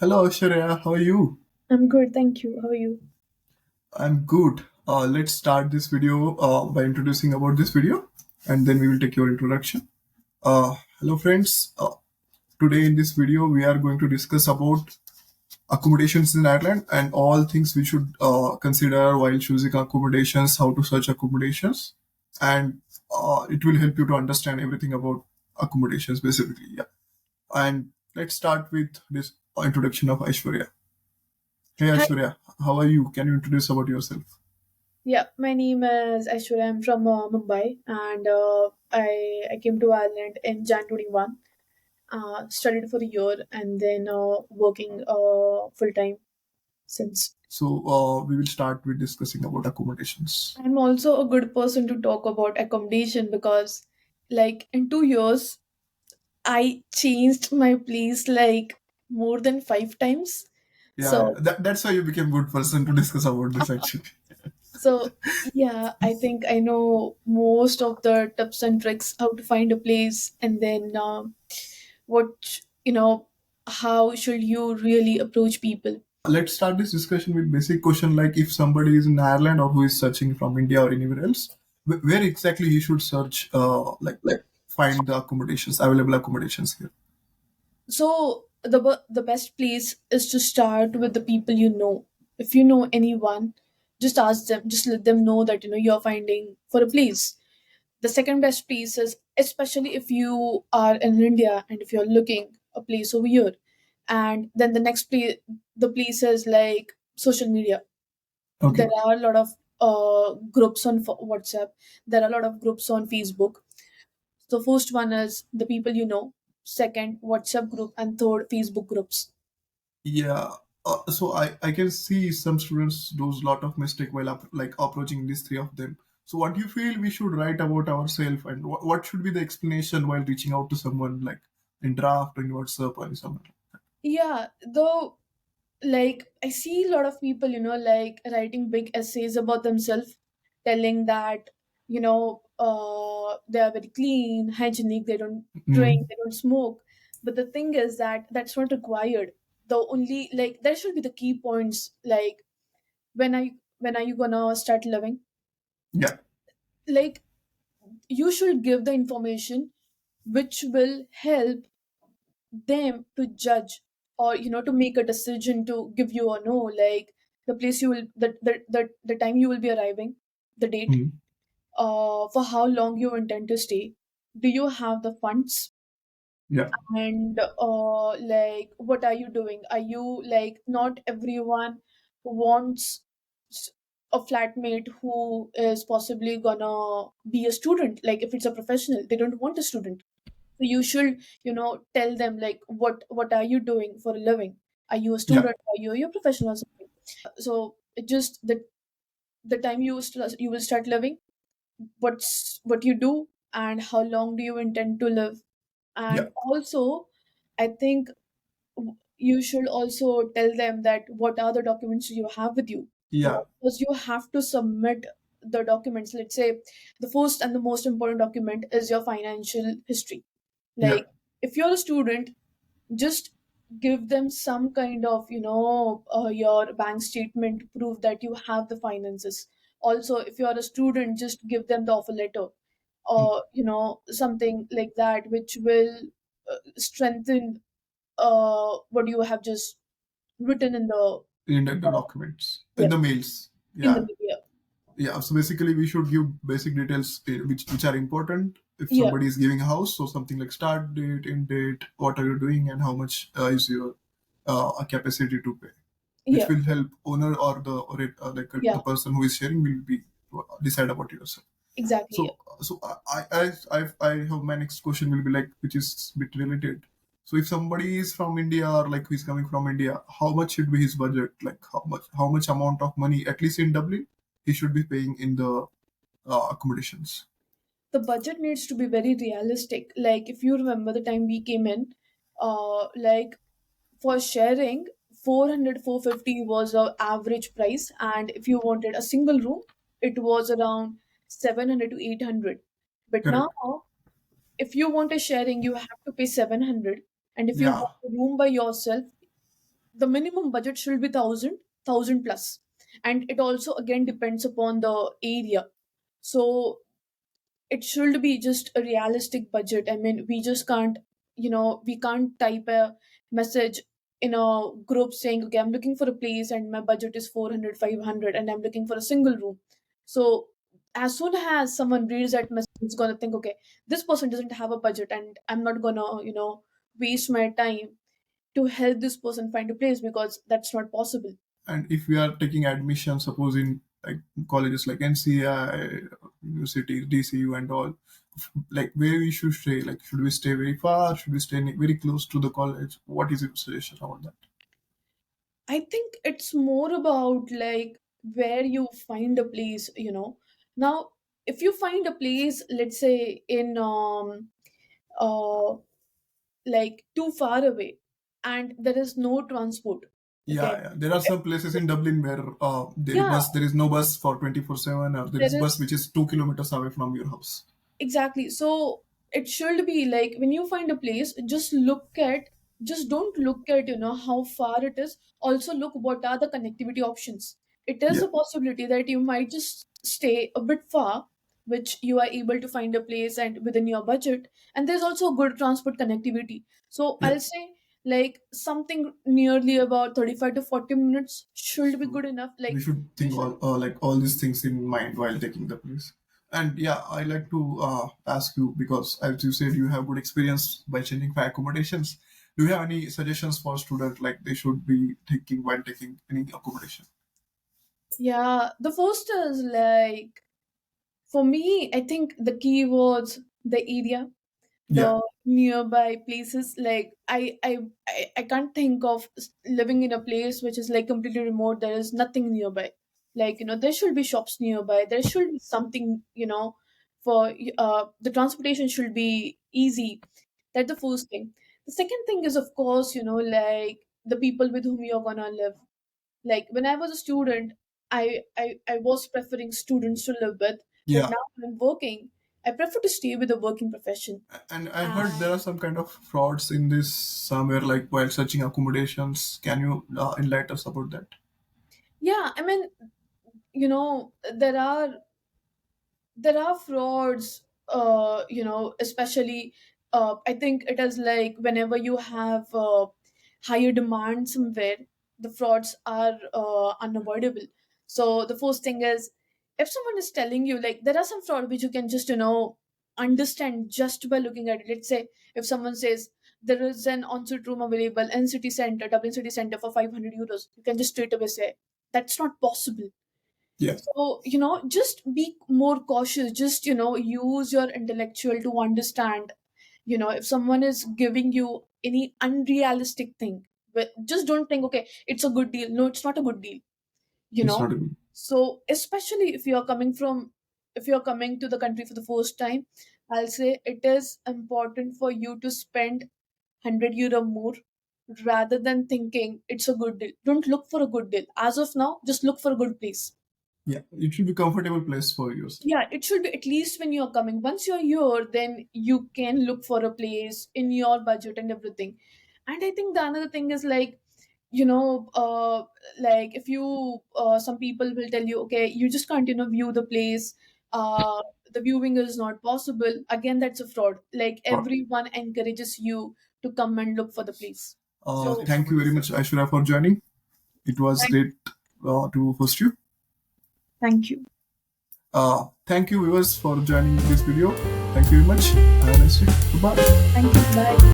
Hello, Aishwarya. How are you? I'm good, thank you. How are you? I'm good. Let's start this video by introducing about this video, and then we will take your introduction. Hello, friends. Today in this video, we are going to discuss about accommodations in Ireland and all things we should consider while choosing accommodations, how to search accommodations, and it will help you to understand everything about accommodations, basically. Yeah. And let's start with this introduction of Aishwarya. Hey, Hi. Aishwarya, how are you? Can you introduce about yourself? Yeah, my name is Aishwarya. I'm from Mumbai, and I came to Ireland in Jan 21. Studied for a year, and then working full time since. So we will start with discussing about accommodations. I'm also a good person to talk about accommodation because, like, in 2 years, I changed my place like more than 5 times. Yeah, yeah. So That's why you became good person to discuss about this actually. So, yeah, I think I know most of the tips and tricks how to find a place, and then what, how should you really approach people. Let's start this discussion with basic question like if somebody is in Ireland or who is searching from India or anywhere else, where exactly he should search like find the accommodations available accommodations here. So, the best place is to start with the people you know. If you know anyone, just ask them, just let them know that you're finding for a place. The second best place is, especially if you are in India and if you're looking a place over here, and then the next place, the places like social media. There Okay. are a lot of groups on WhatsApp. There are a lot of groups on Facebook. So first one is the people you know, second WhatsApp group, and third Facebook groups. Yeah. So I can see some students do a lot of mistake while like approaching these three of them. So what do you feel we should write about ourselves and what should be the explanation while reaching out to someone like in draft or in WhatsApp or in something? Yeah, though, like, I see a lot of people, like writing big essays about themselves, telling that, they are very clean, hygienic, they don't drink, Mm. they don't smoke. But the thing is that that's not required. The only, like, there should be the key points, like, when are you gonna start living? Yeah. Like, you should give the information which will help them to judge, or to make a decision to give you a no, like the place you will, the time you will be arriving, the date, Mm. for how long you intend to stay, do you have the funds, Yeah. and like, what are you doing, are you, like, not everyone wants s- a flatmate who is possibly gonna be a student. Like, if it's a professional, they don't want a student. So you should, tell them, like, what are you doing for a living, are you a Yeah. student, are you a professional or something. So it just the time you will start living, what you do, and how long do you intend to live. Yeah. And also, I think you should also tell them that what are the documents you have with you, Yeah. because you have to submit the documents. Let's say the first and the most important document is your financial history. Yeah. Like, if you're a student, just give them some kind of, your bank statement to prove that you have the finances. Also, if you're a student, just give them the offer letter, Mm. or something like that, which will strengthen what you have just written in the In the documents in yeah, the mails. in the Yeah. media. Yeah, so basically we should give basic details which are important if Yeah, somebody is giving a house. So something like start date, end date, what are you doing, and how much is your capacity to pay, which yeah, will help owner or the yeah, person who is sharing will be decide about yourself. exactly. Yeah. So I have my next question will be like which is bit related. So if somebody is from India or like who is coming from India, how much should be his budget? Like how much amount of money at least in Dublin he should be paying in the accommodations? The budget needs to be very realistic. Like, if you remember the time we came in, like, for sharing, 400 450 was our average price, and if you wanted a single room, it was around 700 to 800. But now, Correct. if you want a sharing, you have to pay 700, and if you Yeah. want a room by yourself, the minimum budget should be thousand plus, and it also again depends upon the area. So it should be just a realistic budget. I mean, we just can't, we can't type a message in a group saying, okay, I'm looking for a place and my budget is 400, 500, and I'm looking for a single room. So as soon as someone reads that message, it's gonna think, okay, this person doesn't have a budget, and I'm not gonna, waste my time to help this person find a place, because that's not possible. And if we are taking admission, suppose in like colleges like NCI, universities, DCU, and all, like where we should stay? Like, should we stay very far? Should we stay very close to the college? What is your suggestion about that? I think it's more about like where you find a place. Now, if you find a place, let's say in uh like too far away, and there is no transport. Yeah, Okay. yeah. There are some places in Dublin where Yeah, there is no bus for 24/7, or there there is bus is. which is 2 kilometers away from your house. Exactly. So it should be like when you find a place, just don't look at, how far it is. Also look what are the connectivity options. It is Yeah, a possibility that you might just stay a bit far, which you are able to find a place and within your budget. And there's also good transport connectivity. So yeah. I'll say like something nearly about 35 to 40 minutes should be So good enough. we Like should we think should. all like all these things in mind while taking the place. And yeah, I like to ask you, because as you said you have good experience by changing for accommodations. Do you have any suggestions for students like they should be taking while taking any accommodation? Yeah, the first is like, for me, I think the keywords, the area, Yeah, the nearby places. Like I can't think of living in a place which is like completely remote. There is nothing nearby. Like there should be shops nearby. There should be something. For the transportation should be easy. That's the first thing. The second thing is, of course, like the people with whom you're gonna live. Like when I was a student, I was preferring students to live with, but yeah. now when I'm working, I prefer to stay with a working profession. And I heard And there are some kind of frauds in this somewhere, like while searching accommodations. Can you enlighten us about that? yeah, I mean, there are frauds, especially I think it is like whenever you have higher demand somewhere, the frauds are unavoidable. So the first thing is, if someone is telling you, like, there are some fraud which you can just understand just by looking at it. Let's say if someone says there is an ensuite room available in city center, Dublin city center, for 500 euros, you can just straight away say that's not possible. Yeah, So, just be more cautious. Just, use your intellectual to understand, if someone is giving you any unrealistic thing, but just don't think, okay, it's a good deal. No, it's not a good deal, you it's know. not a good. So, especially if you're coming to the country for the first time, I'll say it is important for you to spend 100 euro more rather than thinking it's a good deal. Don't look for a good deal. As of now, just look for a good place. Yeah, it should be comfortable place for yourself. Yeah, it should be at least when you're coming. Once you're here, then you can look for a place in your budget and everything. And I think the another thing is like, you know, uh, like if you, some people will tell you, okay, you just can't, view the place. The viewing is not possible. Again, that's a fraud. Like everyone encourages you to come and look for the place. So, Thank you very much, Aishwarya, for joining. It was thank, great to host you. thank you. Thank you, viewers, for joining this video. Thank you very much. Have a nice day. Goodbye. Thank you. Bye.